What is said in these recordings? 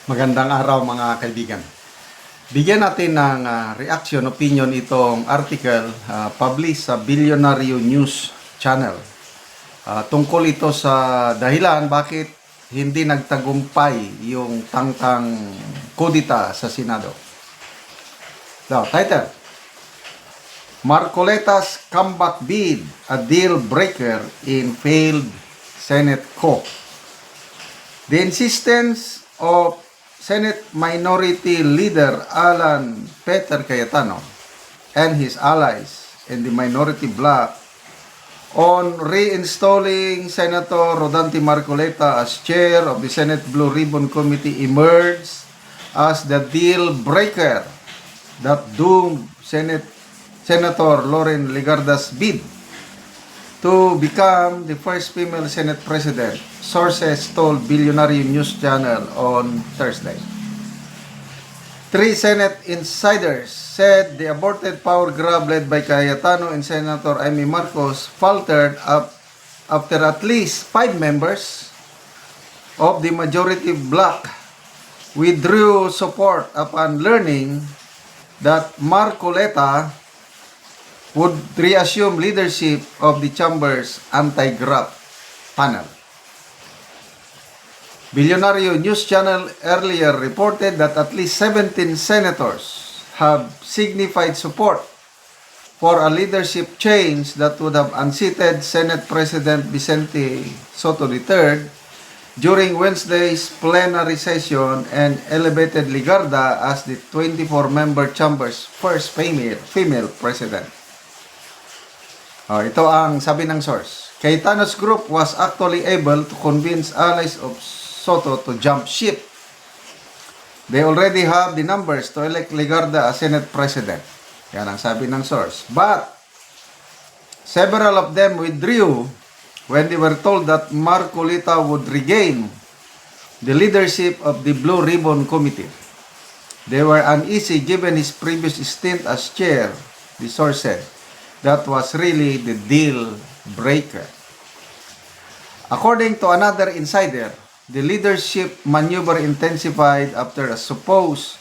Magandang araw mga kaibigan. Bigyan natin ng reaction, opinion itong article published sa Bilyonaryo News Channel. Tungkol ito sa dahilan bakit hindi nagtagumpay yung tangkang kudita sa Senado. Title: Marcoleta's comeback bid, a deal breaker in failed Senate coup. The insistence of Senate Minority Leader Alan Peter Cayetano and his allies in the minority bloc on reinstalling Senator Rodante Marcoleta as chair of the Senate Blue Ribbon Committee emerged as the deal breaker that doomed Senator Loren Legarda's bid to become the first female Senate President, sources told Bilyonaryo News Channel on Thursday. 3 Senate insiders said the aborted power grab led by Cayetano and Senator Amy Marcos faltered up after at least 5 members of the majority bloc withdrew support upon learning that Marcoleta would reassume leadership of the chamber's anti-graft panel. Bilyonaryo News Channel earlier reported that at least 17 senators have signified support for a leadership change that would have unseated Senate President Vicente Soto III during Wednesday's plenary session and elevated Legarda as the 24-member chamber's first female president. Ito ang sabi ng source. Cayetano's group was actually able to convince allies of Soto to jump ship. They already have the numbers to elect Legarda as Senate President. Yan ang sabi ng source. But several of them withdrew when they were told that Marcoleta would regain the leadership of the Blue Ribbon Committee. They were uneasy given his previous stint as chair, the source said. That was really the deal breaker. According to another insider, the leadership maneuver intensified after a supposed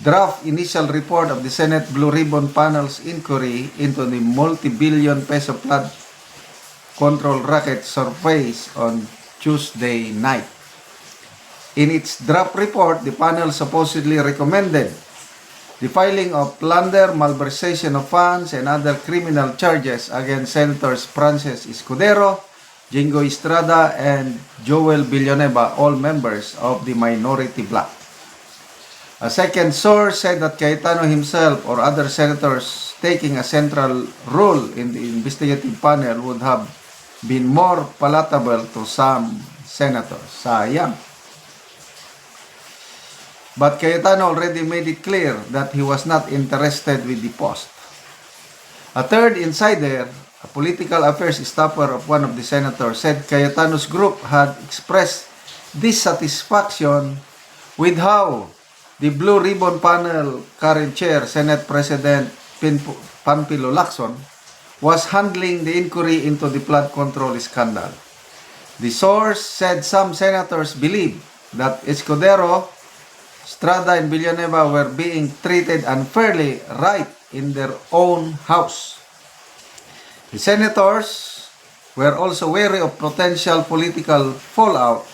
draft initial report of the Senate Blue Ribbon Panel's inquiry into the multi-billion peso flood control racket surfaced on Tuesday night. In its draft report, the panel supposedly recommended the filing of plunder, malversation of funds, and other criminal charges against Senators Frances Escudero, Jingo Estrada, and Joel Villanueva, all members of the minority bloc. A second source said that Cayetano himself or other senators taking a central role in the investigative panel would have been more palatable to some senators. Sayang. But Cayetano already made it clear that he was not interested with the post. A third insider, a political affairs staffer of one of the senators, said Cayetano's group had expressed dissatisfaction with how the Blue Ribbon Panel current chair, Senate President Panfilo Lacson, was handling the inquiry into the flood control scandal. The source said some senators believe that Escudero, Estrada, and Villanueva were being treated unfairly right in their own house. The senators were also wary of potential political fallout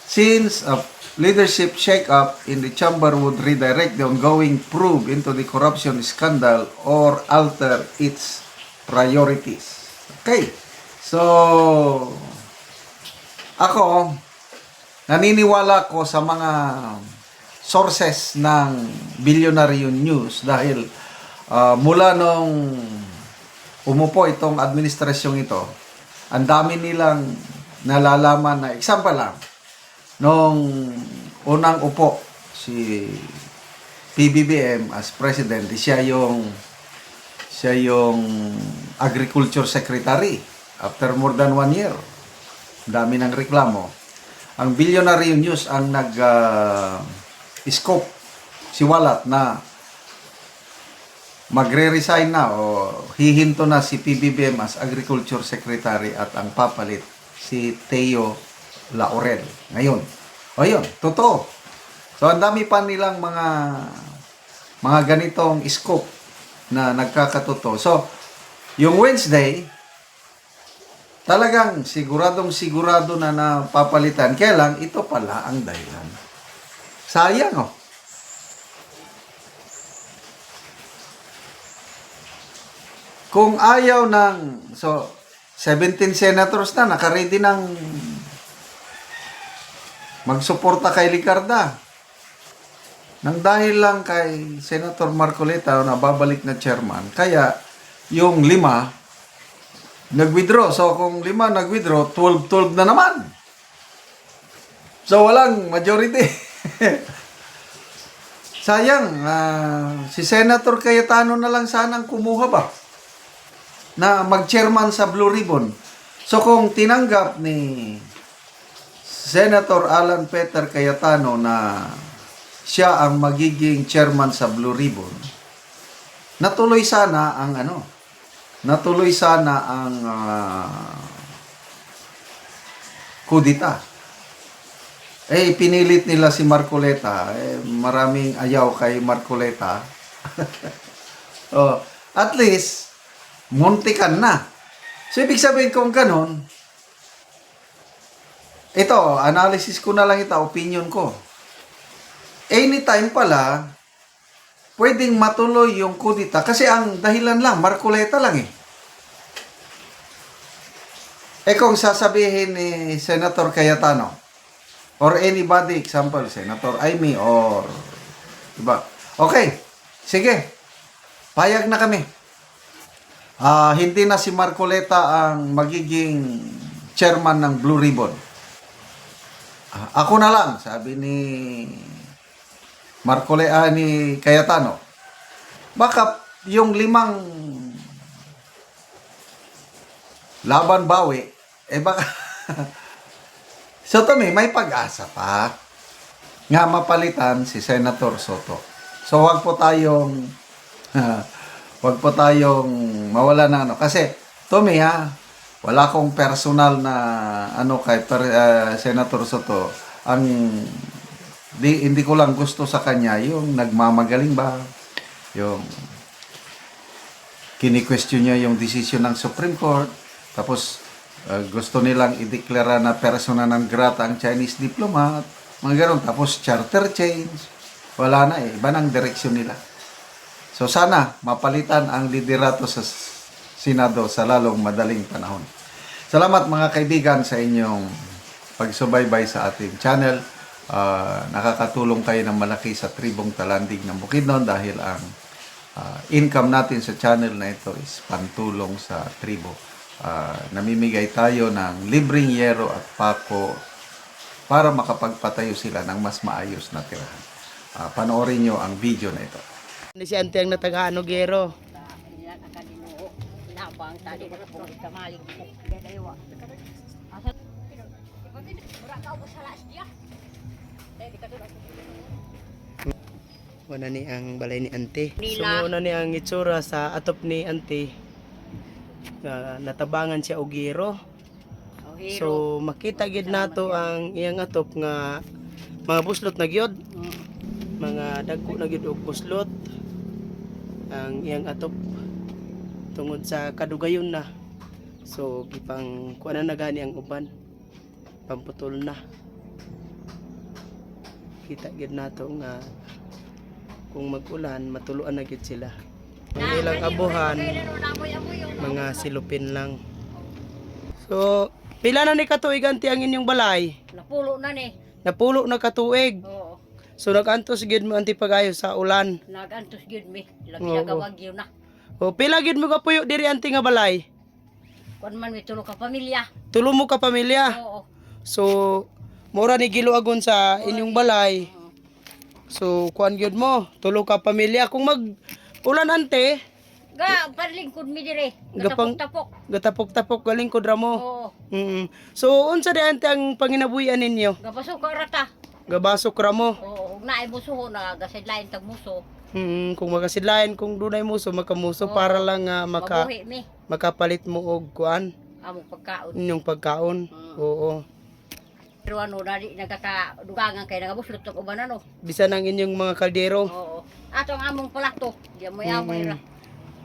since a leadership shake-up in the chamber would redirect the ongoing probe into the corruption scandal or alter its priorities. Okay, so ako, naniniwala ko sa mga sources ng Bilyonaryo News dahil mula nung umupo itong administrasyong ito, ang dami nilang nalalaman na example lang. Nung unang upo si PBBM as president, siya yung agriculture secretary after more than 1 year. Dami ng reklamo. Ang Bilyonaryo News ang scope si Walat na magre-resign na o hihinto na si PBBM as Agriculture Secretary at ang papalit si Teo Laurel. Ngayon, totoo. So ang dami pa nilang mga ganitong scoop na nagkakatuto. So yung Wednesday, talagang sigurado na napapalitan. Kaya lang, ito pala ang dahilan. Sayang, oh. Kung ayaw ng, so, 17 senators na, nakaready ng magsuporta kay Licarda. Nang dahil lang kay Senator Marcoleta na babalik na chairman, kaya yung 5 nag-withdraw. So kung 5 nag-withdraw, 12 na naman. So walang majority. Sayang, si Senator Cayetano na lang sanang kumuha ba na mag-chairman sa Blue Ribbon. So kung tinanggap ni Senator Alan Peter Cayetano na siya ang magiging chairman sa Blue Ribbon, natuloy sana ang kudita. Pinilit nila si Marcoleta. Maraming ayaw kay Marcoleta. At least, muntikan na. So, ibig sabihin kung ganun, ito, analysis ko na lang ito, opinion ko. Anytime pala, pwedeng matuloy yung kudita kasi ang dahilan lang, Marcoleta lang eh. Kung sasabihin ni Senator Cayetano or anybody, example, Senator Amy or iba, okay, sige, payag na kami. Hindi na si Marcoleta ang magiging chairman ng Blue Ribbon. Ako na lang, sabi ni ni Cayetano. Baka yung 5 laban bawi, baka Soto may pag-asa pa nga mapalitan si Senator Soto. So wag po tayong mawala ng kasi Tommy wala akong personal na kay Senator Soto. Hindi ko lang gusto sa kanya yung nagmamagaling ba, yung kini-question niya yung decision ng Supreme Court, tapos gusto nilang ideklara na persona non grata ang Chinese diplomat, mga ganun, tapos charter change, wala na iba ng direksyon nila. So sana mapalitan ang liderato sa Senado sa lalong madaling panahon. Salamat mga kaibigan sa inyong pagsubaybay sa ating channel. Nakakatulong kayo ng malaki sa tribong Talandig ng Bukidnon dahil ang income natin sa channel na ito is pantulong sa tribo. Namimigay tayo ng libreng yero at pako para makapagpatayo sila ng mas maayos na tirahan. Panoorin nyo ang video na ito. Si Ante ang natagano gero. Wala ni ang balay ni Ante. Sumuna ni ang itsura sa atop ni Ante. Natabangan siya og gero. So makita gid nato ang iyang atop nga mga buslot na gyud. Mga dagko na gyud og buslot ang iyang atop tungod sa kadugayon na. So gipang kuana na gani ang uban. Pamputol na. Kita gid nato nga kung mag-ulan matuluan na gid sila. Ang ilang abuhan mga silupin lang. So pila na ni katuig Ante ang inyong balay? Napulo na ni. Napulo na katuig. Oo. So nag-antos gid mo Ante pagayo sa ulan. Nagantos gyud mi. Labi Oo. na kabagyo na. O pila gid mo kapuyo diri Ante nga balay? Kun man mi tulo ka pamilya. Tulo mo ka pamilya. Oo. So mura ni giluagon sa inyong balay. So kuan gyud mo, tulo ka pamilya kung mag ulan Ante, Ga parlingkod mi dire. Gapang- Gatapok-tapok. gatapok-tapok galing kod ra mo. Oo. So unsa di Ante ang panginabuhian ninyo? Gapasok ka rata. Gabasok ra mo. Oo, ug naay musuho na gasidlain tag muso. Kung magasidlayan kung dunay muso makamuso Oo. para lang Mabuhi mi makapalit mo og kuan among pagkaon. inyong pagkaon. Oo. Pero ano, dali nagkakadugangan kay nagabuslot ng uban ano. Bisan ang inyong mga kaldero. Oo. Ato ang among plato. Di mo amoy ra.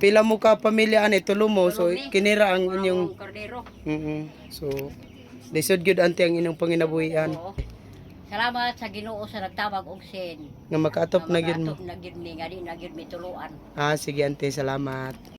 Pila mo ka pamilya ani tulo mo, so Tulo ni. kinira ang Ang inyong kordero. So lisod gyud anti ang inyong panginabuhian Oo. Salamat sa Ginoo sa nagtabag og sin. nga makaatop na gyud mo. Atop na gyud mi nga di na gyud mi tuluan. Sige ante, salamat.